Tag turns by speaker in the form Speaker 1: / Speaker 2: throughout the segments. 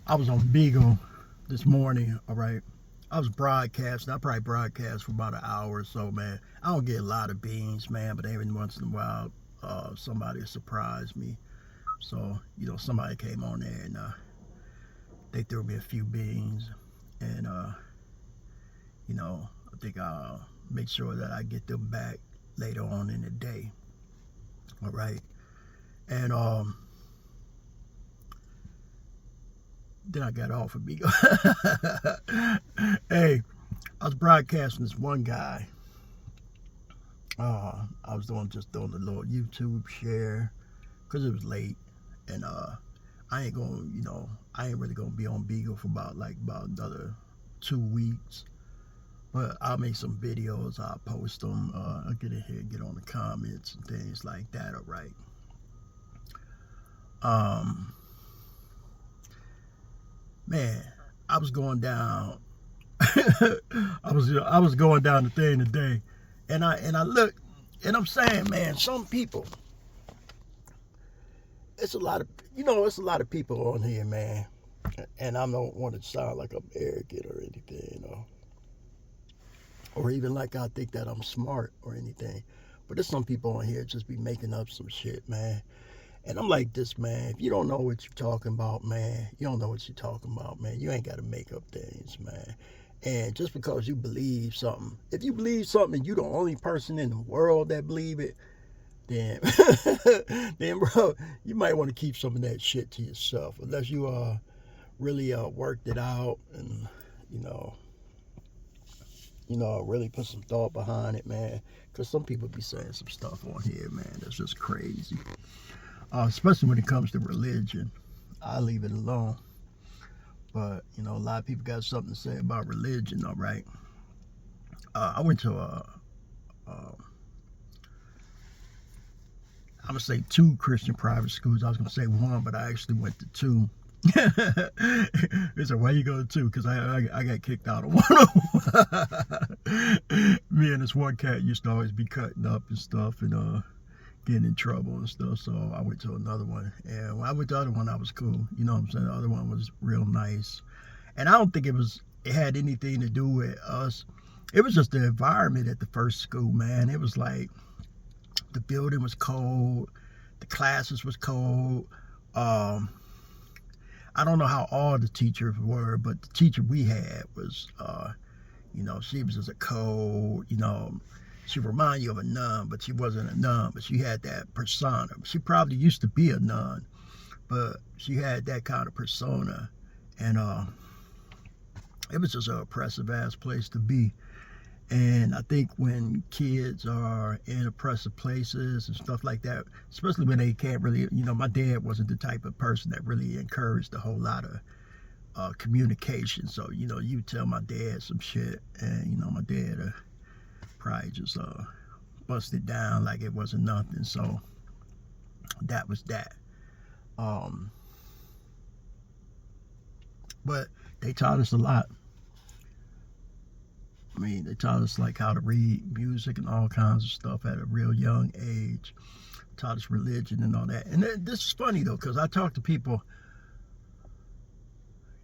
Speaker 1: I was on Bigo this morning, all right. I was broadcasting. I probably broadcast for about an hour or so, man. I don't get a lot of beans, man, but every once in a while, somebody surprised me. So, somebody came on there and they threw me a few beans. And, I think I'll make sure that I get them back later on in the day, all right. And, then I got off of Bigo. Hey, I was broadcasting this one guy. I was just doing a little YouTube share because it was late, and I ain't really gonna be on Bigo for about another 2 weeks. But I'll make some videos. I'll post them. I'll get in here, get on the comments and things like that. All right. Man, I was going down. I was going down the thing today, and I look, and I'm saying, man, some people. It's a lot of people on here, man, and I don't want to sound like I'm arrogant or anything, or even like I think that I'm smart or anything. But there's some people on here just be making up some shit, man. And I'm like this, man. If you don't know what you're talking about, man, you don't know what you're talking about, man. You ain't got to make up things, man. And just because you believe something, if you believe something and you're the only person in the world that believe it, then, then bro, you might want to keep some of that shit to yourself. Unless you really worked it out and, really put some thought behind it, man. Because some people be saying some stuff on here, man, that's just crazy. Especially when it comes to religion. I leave it alone. But, a lot of people got something to say about religion, all right? I went to I'm going to say 2 Christian private schools. I was going to say 1, but I actually went to 2. They said, why you go to 2? Because I got kicked out of 1 of them. Me and this one cat used to always be cutting up and stuff and getting in trouble and stuff. So I went to another one. And when I went to the other one, I was cool. You know what I'm saying? The other one was real nice. And I don't think it had anything to do with us. It was just the environment at the first school, man. It was like the building was cold. The classes was cold. I don't know how all the teachers were, but the teacher we had was, she was just a cold, she reminded you of a nun, but she wasn't a nun, but she had that persona. She probably used to be a nun, but she had that kind of persona. And it was just an oppressive ass place to be. And I think when kids are in oppressive places and stuff like that, especially when they can't really, my dad wasn't the type of person that really encouraged a whole lot of communication. So, you tell my dad some shit and, my dad probably just bust it down like it wasn't nothing. So that was that. But they taught us a lot. I mean, they taught us like how to read music and all kinds of stuff at a real young age. Taught us religion and all that. And this is funny though, because I talk to people,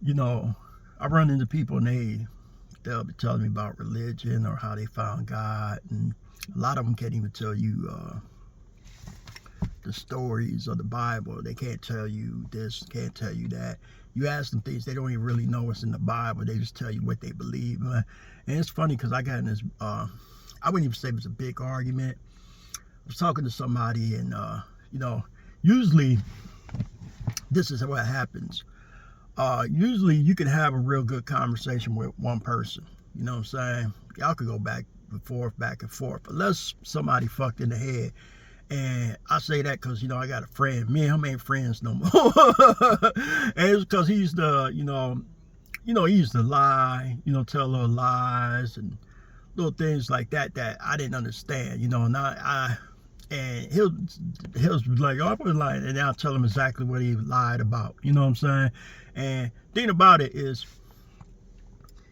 Speaker 1: I run into people and they'll be telling me about religion or how they found God. And a lot of them can't even tell you the stories of the Bible. They can't tell you this, can't tell you that. You ask them things, they don't even really know what's in the Bible. They just tell you what they believe. And it's funny because I got in this, I wouldn't even say it was a big argument. I was talking to somebody and, usually this is what happens. Usually you can have a real good conversation with one person. You know what I'm saying? Y'all could go back and forth, unless somebody fucked in the head. And I say that because, I got a friend. Me and him ain't friends no more. And it's because he used to, he used to lie, tell little lies and little things like that I didn't understand, and he'll be like, oh, I was lying. And I'll tell him exactly what he lied about. You know what I'm saying? And the thing about it is,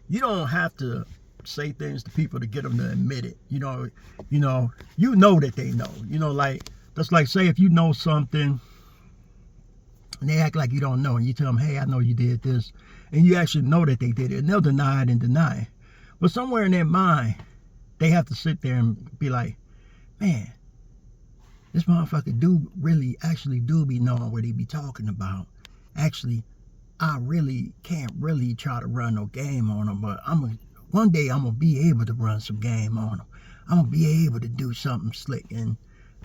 Speaker 1: you don't have to say things to people to get them to admit it. You know that they know. Like, that's like, say if you know something and they act like you don't know, and you tell them, hey, I know you did this, and you actually know that they did it, and they'll deny it and deny it. But somewhere in their mind, they have to sit there and be like, man, this motherfucker do really actually do be knowing what he be talking about. Actually, I really can't really try to run no game on him, but one day I'm gonna be able to run some game on him. I'm gonna be able to do something slick, and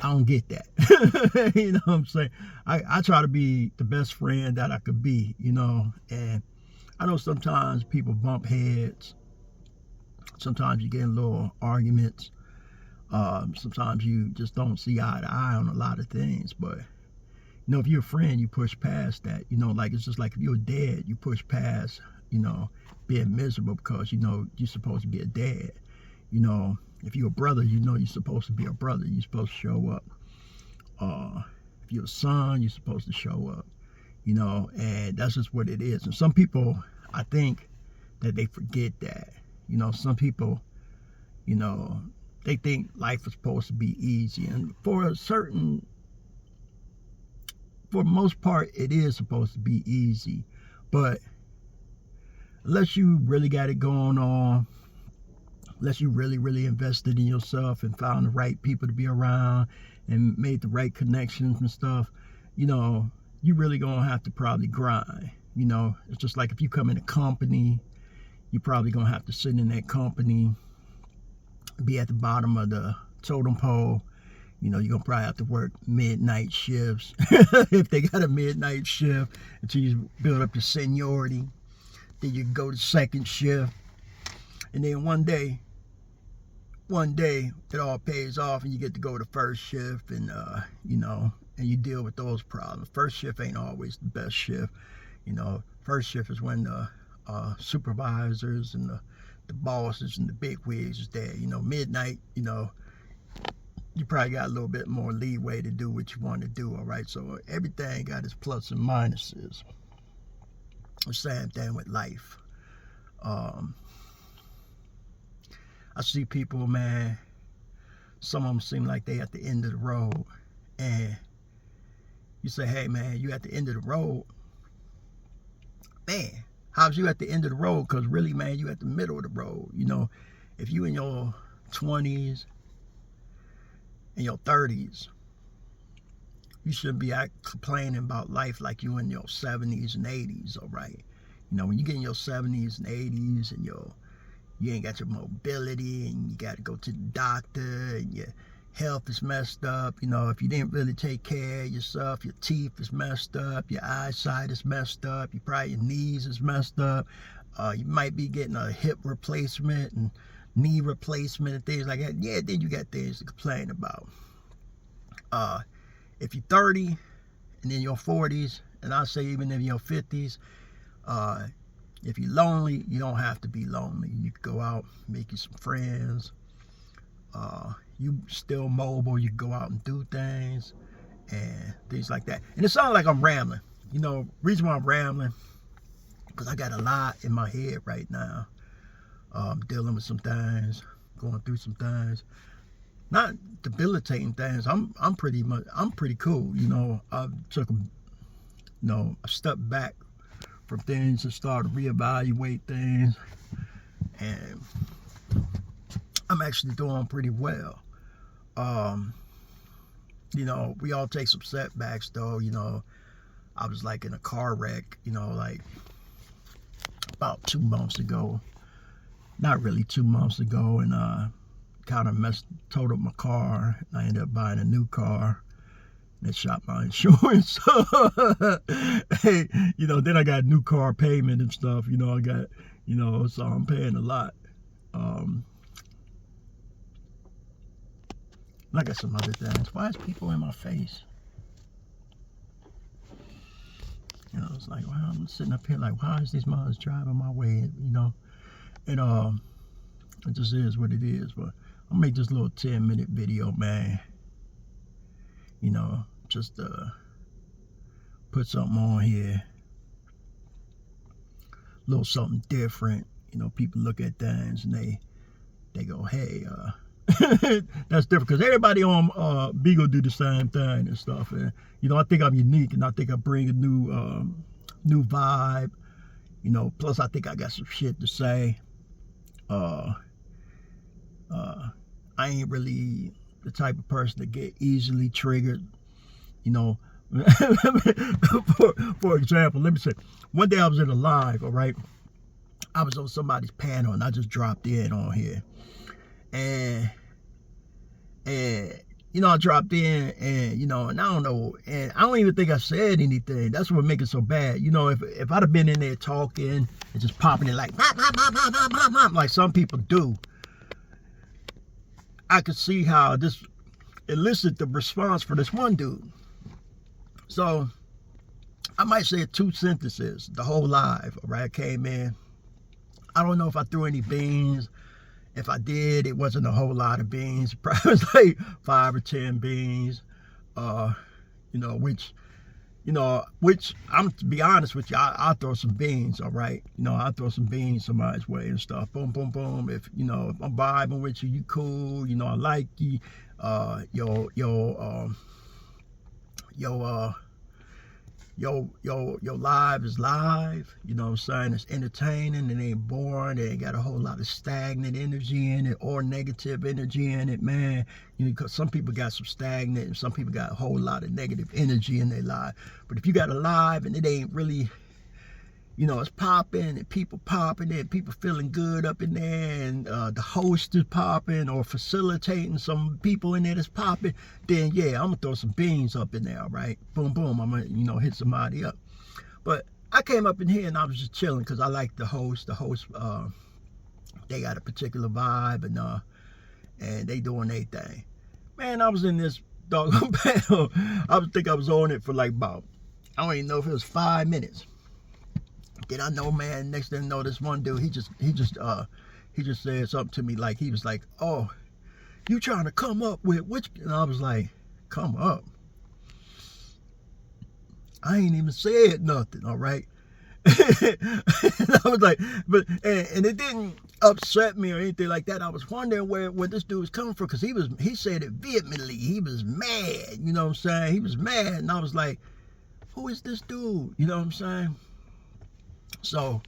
Speaker 1: I don't get that. You know what I'm saying? I try to be the best friend that I could be, you know, and I know sometimes people bump heads. Sometimes you get in little arguments. Sometimes you just don't see eye to eye on a lot of things, but you know, if you're a friend, you push past that. You know, like it's just like if you're a dad, you push past, you know, being miserable because you know you're supposed to be a dad. You know, if you're a brother, you know you're supposed to be a brother. You're supposed to show up. If you're a son, you're supposed to show up. You know, and that's just what it is. And some people, I think that they forget that. You know, some people, you know, they think life is supposed to be easy, and for the most part, it is supposed to be easy. But unless you really got it going on, unless you really invested in yourself and found the right people to be around and made the right connections and stuff, you know, you really gonna have to probably grind. You know, it's just like if you come in a company, you're probably gonna have to sit in that company, be at the bottom of the totem pole. You know, you're gonna probably have to work midnight shifts if they got a midnight shift until you build up your seniority. Then you go to second shift, and then one day it all pays off, and you get to go to first shift, and you know, and you deal with those problems. First shift ain't always the best shift. You know, first shift is when the supervisors and the bosses and the big wigs is there. You know, midnight, you know, you probably got a little bit more leeway to do what you want to do, all right? So everything got its plus and minuses. The same thing with life. I see people, man, some of them seem like they at the end of the road. And you say, hey, man, you at the end of the road. Man, how's you at the end of the road? Because really, man, you at the middle of the road. You know, if you in your 20s, in your 30s, you shouldn't be complaining about life like you in your 70s and 80s, all right? You know, when you get in your 70s and 80s and you ain't got your mobility and you got to go to the doctor and your health is messed up, you know, if you didn't really take care of yourself, your teeth is messed up, your eyesight is messed up, your knees is messed up, you might be getting a hip replacement and knee replacement and things like that. Yeah, then you got things to complain about. If you're 30 and in your 40s, and I say even in your 50s, if you're lonely, you don't have to be lonely. You can go out, make you some friends. You still mobile. You can go out and do things and things like that. And it sounds like I'm rambling. You know, reason why I'm rambling, because I got a lot in my head right now. Dealing with some things, going through some things, not debilitating things. I'm pretty cool. You know, I took a step back from things and started to reevaluate things, and I'm actually doing pretty well. You know, we all take some setbacks though. You know, I was like in a car wreck, you know, like about 2 months ago. Not really 2 months ago, and kind of totaled my car. I ended up buying a new car. They shot my insurance. Hey, you know, then I got new car payment and stuff. You know, so I'm paying a lot. I got some other things. Why is people in my face? You know, it's like, wow, I'm sitting up here like, why is these mothers driving my way? You know. And it just is what it is. But I'll make this little 10-minute video, man. You know, just put something on here. A little something different. You know, people look at things and they go, hey, That's different because everybody on Bigo do the same thing and stuff. And I think I'm unique, and I think I bring a new vibe. Plus I think I got some shit to say. I ain't really the type of person to get easily triggered. For example, let me say, one day I was in a live, all right? I was on somebody's panel, and I just dropped in on here. And I dropped in, and, and I don't know, and I don't even think I said anything. That's what makes it so bad. If I'd have been in there talking and just popping it like, pop, pop, pop, pop, pop, pop, pop, like some people do, I could see how this elicited the response for this one dude. So I might say 2 sentences, the whole live, all right? I came in. I don't know if I threw any beans. If I did, it wasn't a whole lot of beans. Probably was like 5 or 10 beans. Which I'm, to be honest with you, I'll throw some beans, all right? I'll throw some beans somebody's way and stuff. Boom, boom, boom. If I'm vibing with you, you cool. I like you. Your live is live, what I'm saying? It's entertaining, it ain't boring, it ain't got a whole lot of stagnant energy in it or negative energy in it, man. Because some people got some stagnant and some people got a whole lot of negative energy in their life. But if you got a live and it ain't really, it's popping and people popping and people feeling good up in there, and the host is popping or facilitating some people in there that's popping, then yeah, I'm gonna throw some beans up in there, right? Boom, boom, I'm gonna, hit somebody up. But I came up in here and I was just chilling because I like the host. The host, they got a particular vibe, and they doing their thing. Man, I was in this doggone panel. I was on it for like about, I don't even know if it was 5 minutes. Then I know, man, next thing I know, this one dude, he just said something to me, like, he was like, oh, you trying to come up with which? And I was like, come up? I ain't even said nothing, all right? And I was like, and it didn't upset me or anything like that. I was wondering where this dude was coming from, because he said it vehemently. He was mad, you know what I'm saying? He was mad, and I was like, who is this dude? You know what I'm saying? So,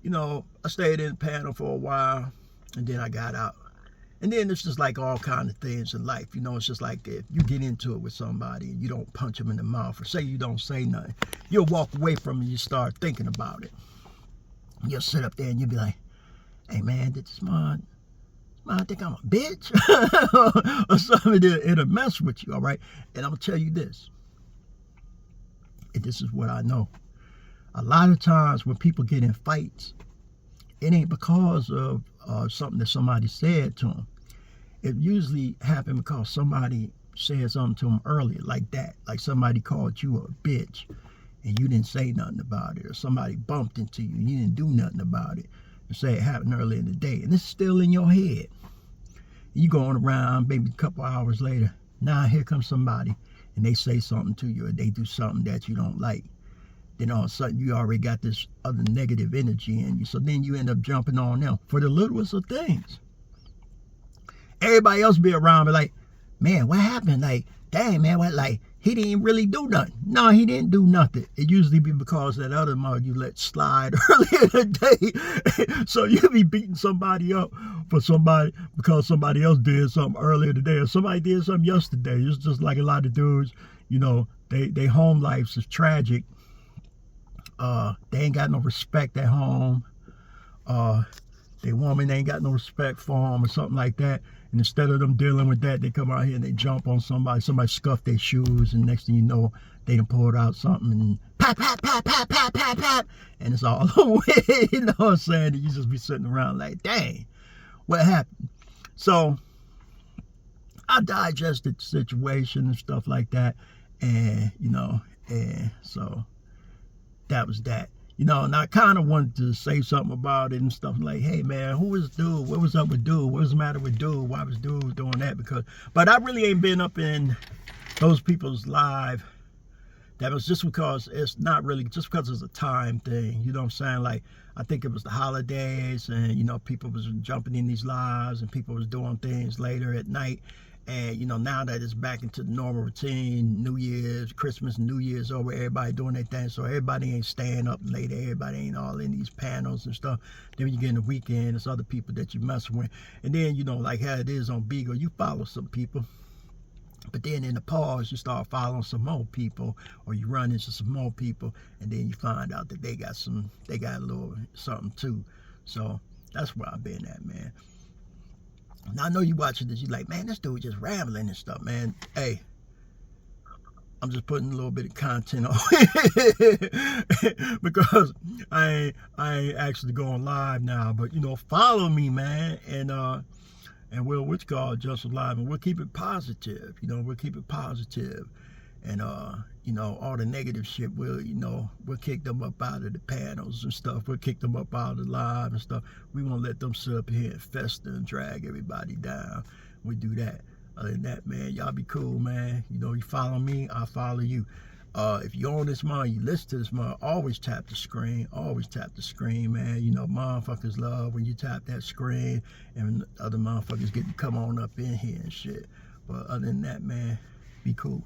Speaker 1: I stayed in the panel for a while, and then I got out. And then it's just like all kind of things in life. It's just like if you get into it with somebody and you don't punch them in the mouth, or say you don't say nothing, you'll walk away from it and you start thinking about it. You'll sit up there and you'll be like, hey man, did this man think I'm a bitch? Or something, it'll mess with you, all right? And I'm going to tell you this. And this is what I know. A lot of times when people get in fights, it ain't because of something that somebody said to them. It usually happened because somebody said something to them earlier, like that. Like somebody called you a bitch and you didn't say nothing about it. Or somebody bumped into you and you didn't do nothing about it. And say it happened earlier in the day. And it's still in your head. You going around maybe a couple hours later. Now here comes somebody and they say something to you, or they do something that you don't like. Then all of a sudden you already got this other negative energy in you. So then you end up jumping on them for the littlest of things. Everybody else be around be like, man, what happened? Like, dang, man, what, like, he didn't really do nothing. No, he didn't do nothing. It usually be because that other mug you let slide earlier in the day. So you be beating somebody up for somebody because somebody else did something earlier today, or somebody did something yesterday. It's just like a lot of dudes, they home lives is tragic. They ain't got no respect at home. Their woman ain't got no respect for them or something like that. And instead of them dealing with that, they come out here and they jump on somebody. Somebody scuff their shoes, and next thing you know, they done pulled out something and pap, pap, pap, pap, pap, pap, pap. And it's all away. You know what I'm saying? And you just be sitting around like, dang, what happened? So I digested the situation and stuff like that. And, and so that was that. And I kind of wanted to say something about it and stuff like, hey man, who is dude? What was up with dude? What was the matter with dude? Why was dude doing that? But I really ain't been up in those people's live That was just because it's not really, just because it's a time thing. You know what I'm saying? Like, I think it was the holidays, and you know, people was jumping in these lives, and people was doing things later at night. And you know, now that it's back into the normal routine, New Year's, Christmas, New Year's over, everybody doing their thing, so everybody ain't staying up late, everybody ain't all in these panels and stuff. Then when you get in the weekend, it's other people that you messing with. And then, you know, like how it is on Bigo, you follow some people, but then in the pause, you start following some more people, or you run into some more people, and then you find out that they got a little something too. So that's where I've been at, man. Now I know you watching this, you like, man, this dude just rambling and stuff, man. Hey, I'm just putting a little bit of content on because I ain't actually going live now. But you know, follow me, man, and we'll just live, and we'll keep it positive. You know, we'll keep it positive, and you know, all the negative shit, we'll kick them up out of the panels and stuff. We'll kick them up out of the live and stuff. We won't let them sit up here and fester and drag everybody down. We do that. Other than that, man, y'all be cool, man. You know, you follow me, I follow you. If you're on this month, you listen to this month, always tap the screen. Always tap the screen, man. You know, motherfuckers love when you tap that screen, and other motherfuckers get to come on up in here and shit. But other than that, man, be cool.